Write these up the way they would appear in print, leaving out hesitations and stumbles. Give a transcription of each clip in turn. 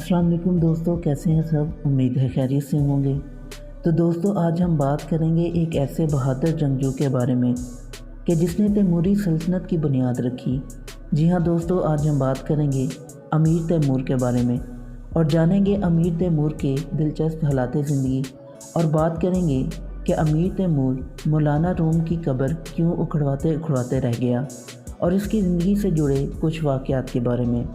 अस्सलाम वालेकुम दोस्तों, कैसे हैं सब। उम्मीद है खैरियत से होंगे। तो दोस्तों, आज हम बात करेंगे एक ऐसे बहादुर जंगजू के बारे में कि जिसने तैमूरी सल्तनत की बुनियाद रखी। जी हाँ दोस्तों, आज हम बात करेंगे अमीर तैमूर के बारे में और जानेंगे अमीर तैमूर के दिलचस्प हालात ज़िंदगी और बात करेंगे कि अमीर तैमूर मौलाना रूम की कब्र क्यों उखड़वाते उखड़वाते रह गया और इसकी ज़िंदगी से जुड़े कुछ वाक़यात के बारे में।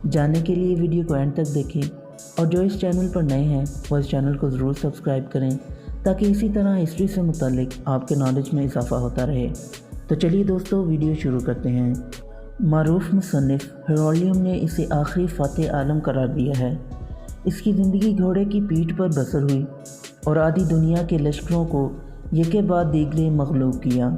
जानने के लिए वीडियो को एंड तक देखें और जो इस चैनल पर नए हैं वो इस चैनल को ज़रूर सब्सक्राइब करें ताकि इसी तरह हिस्ट्री से मुताल्लिक आपके नॉलेज में इजाफ़ा होता रहे। तो चलिए दोस्तों, वीडियो शुरू करते हैं। मारूफ मुसन्निफ़ हेरोल्डियम ने इसे आखिरी फ़ातिह आलम करार दिया है। इसकी ज़िंदगी घोड़े की पीठ पर बसर हुई और आधी दुनिया के लश्करों को यके बाद दीगरे मग़लूब किया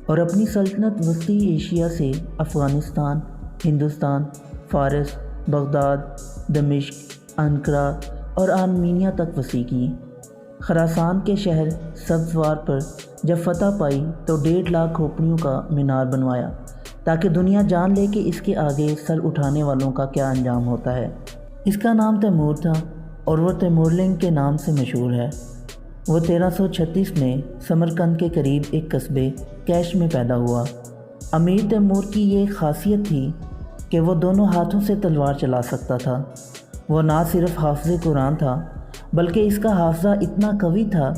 और अपनी सल्तनत वस्ती एशिया से अफ़गानिस्तान, हिंदुस्तान, फ़ारस, बगदाद, दमिश्क, अंकरा और आर्मीनिया तक वसी की। खरासान के शहर सब्ज़वार पर जब फतह पाई तो 1.5 लाख खोपड़ियों का मीनार बनवाया ताकि दुनिया जान ले कि इसके आगे सर उठाने वालों का क्या अंजाम होता है। इसका नाम तैमूर था और वह तैमूरलंग के नाम से मशहूर है। वो 1336 में समरकंद के करीब एक कस्बे कैश में पैदा हुआ। अमीर तैमूर की ये खासियत थी कि वो दोनों हाथों से तलवार चला सकता था। वो ना सिर्फ हाफ़िज़ कुरान था बल्कि इसका हाफ़ज़ा इतना कवी था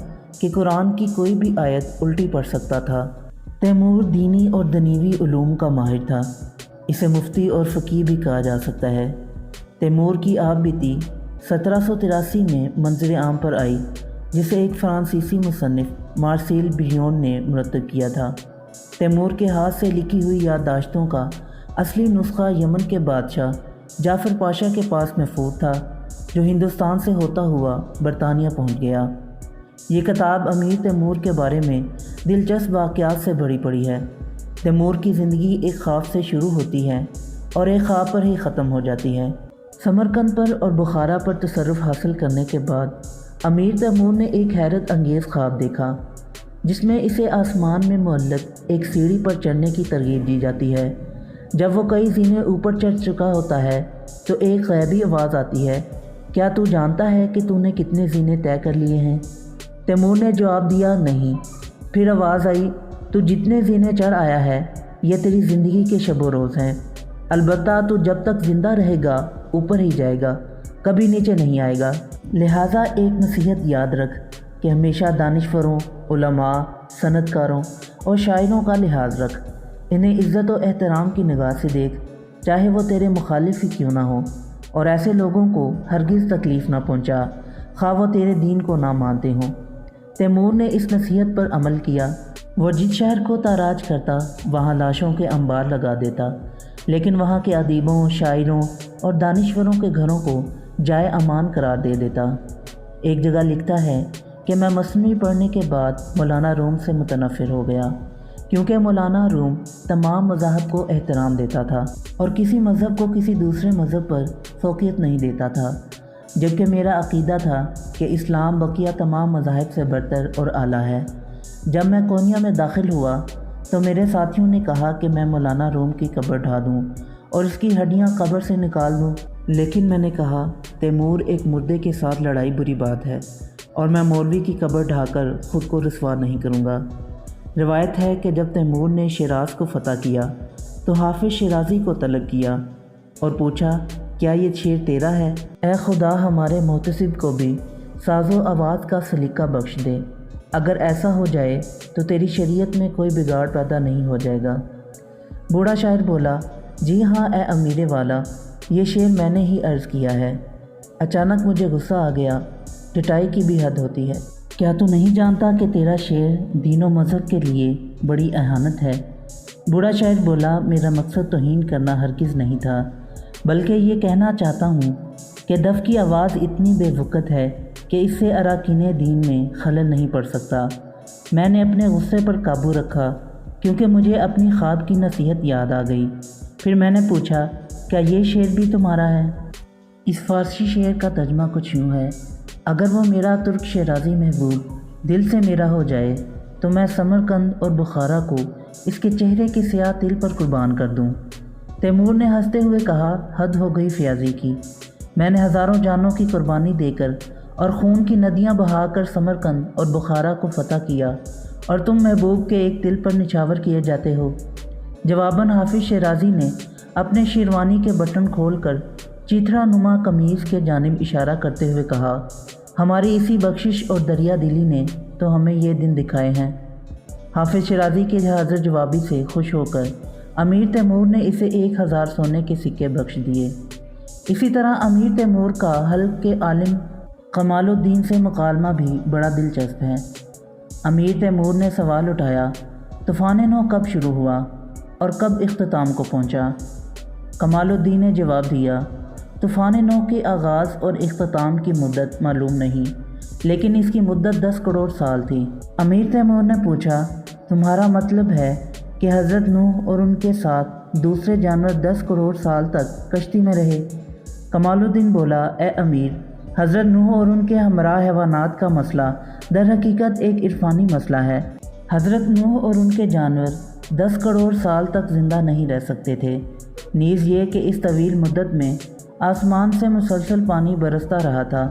कि कुरान की कोई भी आयत उल्टी पढ़ सकता था। तैमूर दीनी और दनीवी उलूम का माहिर था। इसे मुफ्ती और फ़कीह भी कहा जा सकता है। तैमूर की आप बीती 1783 में मंज़र आम पर आई जिसे एक फ़्रांसीसी मुसन्निफ़ मार्सिल ब्रियोन ने मुरतब किया था। तैमूर के हाथ से लिखी हुई याददाश्तों का असली नुस्खा यमन के बादशाह जाफ़र पाशा के पास महफूज था जो हिंदुस्तान से होता हुआ बरतानिया पहुंच गया। ये किताब अमीर तैमूर के बारे में दिलचस्प वाक़यात से भरी पड़ी है। तैमूर की ज़िंदगी एक ख्वाब से शुरू होती है और एक ख्वाब पर ही ख़त्म हो जाती है। समरकंद पर और बुखारा पर तसर्रुफ़ हासिल करने के बाद अमीर तैमूर ने एक हैरत अंगेज़ ख्वाब देखा जिसमें इसे आसमान में मुअल्लक़ एक सीढ़ी पर चढ़ने की तरगीब दी जाती है। जब वो कई ज़ीने ऊपर चढ़ चुका होता है तो एक ग़ैबी आवाज़ आती है, क्या तू जानता है कि तूने कितने ज़ीने तय कर लिए हैं? तैमूर ने जवाब दिया, नहीं। फिर आवाज़ आई, तू जितने ज़ीने चढ़ आया है ये तेरी ज़िंदगी के शब रोज़ हैं। अलबत्ता तू जब तक ज़िंदा रहेगा ऊपर ही जाएगा, कभी नीचे नहीं आएगा। लिहाजा एक नसीहत याद रख कि हमेशा दानिशवरों, उलमा, सनतकारों और शायरों का लिहाज रख। इन्हें इज़्ज़त और एहतराम की निगाह से देख, चाहे वो तेरे मुखालिफ ही क्यों ना हो, और ऐसे लोगों को हरगिज़ तकलीफ़ ना पहुंचा, खा वो तेरे दीन को ना मानते हों। तैमूर ने इस नसीहत पर अमल किया। वो जिस शहर को ताराज करता वहाँ लाशों के अंबार लगा देता, लेकिन वहाँ के अदीबों, शायरों और दानिश्वरों के घरों को जाए अमान करार दे देता। एक जगह लिखता है कि मैं मसनवी पढ़ने के बाद मौलाना रूम से मुतनफ़िर हो गया क्योंकि मौलाना रूम तमाम मज़ाहब को एहतराम देता था और किसी मज़हब को किसी दूसरे मज़हब पर फ़ौक़ियत नहीं देता था, जबकि मेरा अक़ीदा था कि इस्लाम बकिया तमाम मज़ाहब से बरतर और आला है। जब मैं कोनिया में दाखिल हुआ तो मेरे साथियों ने कहा कि मैं मौलाना रूम की कब्र ढा दूँ और इसकी हड्डियाँ कब्र से निकाल दूँ, लेकिन मैंने कहा तैमूर एक मुर्दे के साथ लड़ाई बुरी बात है और मैं मौलवी की कब्र ढाकर ख़ुद को रुसवा नहीं करूँगा। रिवायत है कि जब तैमूर ने शिराज़ को फ़तह किया तो हाफ़िज़ शिराज़ी को तलब किया और पूछा, क्या ये शेर तेरा है? ए खुदा, हमारे मोहतसिब को भी साज़ो आवाज़ का सलीका बख्श दे। अगर ऐसा हो जाए तो तेरी शरीयत में कोई बिगाड़ पैदा नहीं हो जाएगा। बूढ़ा शायर बोला, जी हाँ ए अमीर वाला, ये शेर मैंने ही अर्ज़ किया है। अचानक मुझे गुस्सा आ गया। पिटाई की भी हद होती है। क्या तू नहीं जानता कि तेरा शेर दीन और मज़हब के लिए बड़ी अहानत है? बूढ़ा शायर बोला, मेरा मकसद तौहीन करना हरगिज़ नहीं था, बल्कि ये कहना चाहता हूँ कि दफ़ की आवाज़ इतनी बेवक़्त है कि इससे अराकीने दीन में खलल नहीं पड़ सकता। मैंने अपने गुस्से पर काबू रखा क्योंकि मुझे अपनी ख्वाब की नसीहत याद आ गई। फिर मैंने पूछा, क्या ये शेर भी तुम्हारा है? इस फ़ारसी शेर का तर्जमा कुछ यूँ है, अगर वो मेरा तुर्क शिराज़ी महबूब दिल से मेरा हो जाए तो मैं समरकंद और बुखारा को इसके चेहरे के स्याह तिल पर कुर्बान कर दूं। तैमूर ने हंसते हुए कहा, हद हो गई फ़याज़ी की, میں نے ہزاروں جانوں کی قربانی دے کر اور خون کی ندیاں بہا کر سمرقند اور بخارا کو فتح کیا، اور تم محبوب کے ایک دل پر نچھاور کیے جاتے ہو۔ جواباً حافظ شیرازی نے اپنے شیروانی کے بٹن کھول کر چیتھڑا نما قمیض کے جانب اشارہ کرتے ہوئے کہا، ہماری اسی بخشش اور دریا دلی نے تو ہمیں یہ دن دکھائے ہیں۔ حافظ شیرازی کے حاضر جوابی سے خوش ہو کر امیر تیمور نے اسے 1000 سونے کے سکے بخش دیے۔ اسی طرح امیر تیمور کا حلب کے عالم کمال الدین سے مکالمہ بھی بڑا دلچسپ ہے۔ امیر تیمور نے سوال اٹھایا، طوفان نو کب شروع ہوا اور کب اختتام کو پہنچا؟ کمال الدین نے جواب دیا، طوفان نو کے آغاز اور اختتام کی مدت معلوم نہیں، لیکن اس کی مدت 10 کروڑ سال تھی۔ امیر تیمور نے پوچھا، تمہارا مطلب ہے کہ حضرت نوح اور ان کے ساتھ دوسرے جانور 10 کروڑ سال تک کشتی میں رہے؟ کمال الدین بولا، اے امیر، حضرت نوح اور ان کے ہمراہ حیوانات کا مسئلہ در حقیقت ایک عرفانی مسئلہ ہے۔ حضرت نوح اور ان کے جانور 10 کروڑ سال تک زندہ نہیں رہ سکتے تھے، نیز یہ کہ اس طویل مدت میں آسمان سے مسلسل پانی برستا رہا تھا۔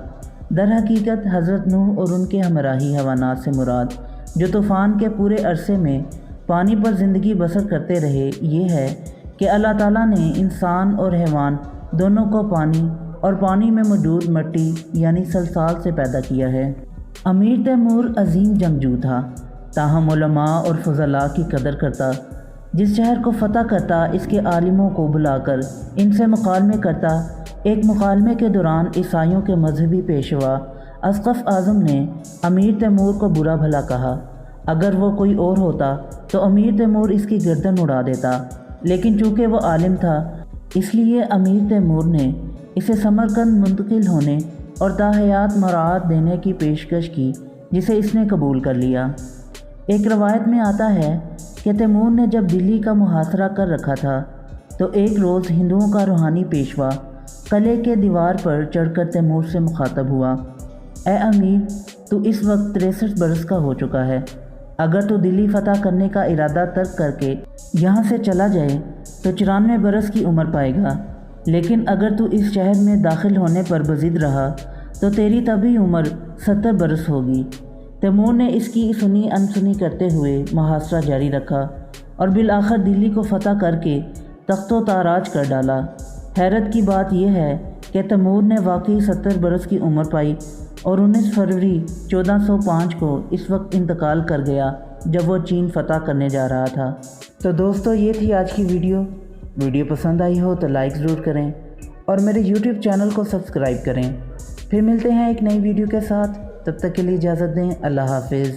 در حقیقت حضرت نوح اور ان کے ہمراہی حیوانات سے مراد جو طوفان کے پورے عرصے میں پانی پر زندگی بسر کرتے رہے یہ ہے کہ اللہ تعالیٰ نے انسان اور حیوان دونوں کو پانی اور پانی میں موجود مٹی یعنی سلسال سے پیدا کیا ہے۔ امیر تیمور عظیم جنگجو تھا، تاہم علماء اور فضلاء کی قدر کرتا۔ جس شہر کو فتح کرتا اس کے عالموں کو بلا کر ان سے مکالمے کرتا۔ ایک مکالمے کے دوران عیسائیوں کے مذہبی پیشوا اسقف اعظم نے امیر تیمور کو برا بھلا کہا۔ اگر وہ کوئی اور ہوتا تو امیر تیمور اس کی گردن اڑا دیتا، لیکن چونکہ وہ عالم تھا اس لیے امیر تیمور نے اسے سمرقند منتقل ہونے اور تاحیات مراعات دینے کی پیشکش کی، جسے اس نے قبول کر لیا۔ ایک روایت میں آتا ہے کہ تیمور نے جب دلی کا محاصرہ کر رکھا تھا تو ایک روز ہندوؤں کا روحانی پیشوا قلعے کے دیوار پر چڑھ کر تیمور سے مخاطب ہوا، اے امیر، تو اس وقت 63 برس کا ہو چکا ہے۔ اگر تو دلی فتح کرنے کا ارادہ ترک کر کے یہاں سے چلا جائے تو 94 برس کی عمر پائے گا، لیکن اگر تو اس شہر میں داخل ہونے پر بضد رہا تو تیری طبی عمر 70 برس ہوگی۔ تیمور نے اس کی سنی انسنی کرتے ہوئے محاصرہ جاری رکھا اور بالآخر دلی کو فتح کر کے تخت و تاراج کر ڈالا۔ حیرت کی بات یہ ہے کہ تیمور نے واقعی 70 برس کی عمر پائی اور 19 فروری 1405 کو اس وقت انتقال کر گیا جب وہ چین فتح کرنے جا رہا تھا۔ تو دوستو یہ تھی آج کی ویڈیو پسند آئی ہو تو لائک ضرور کریں اور میرے یوٹیوب چینل کو سبسکرائب کریں۔ پھر ملتے ہیں ایک نئی ویڈیو کے ساتھ، تب تک کے لیے اجازت دیں، اللہ حافظ۔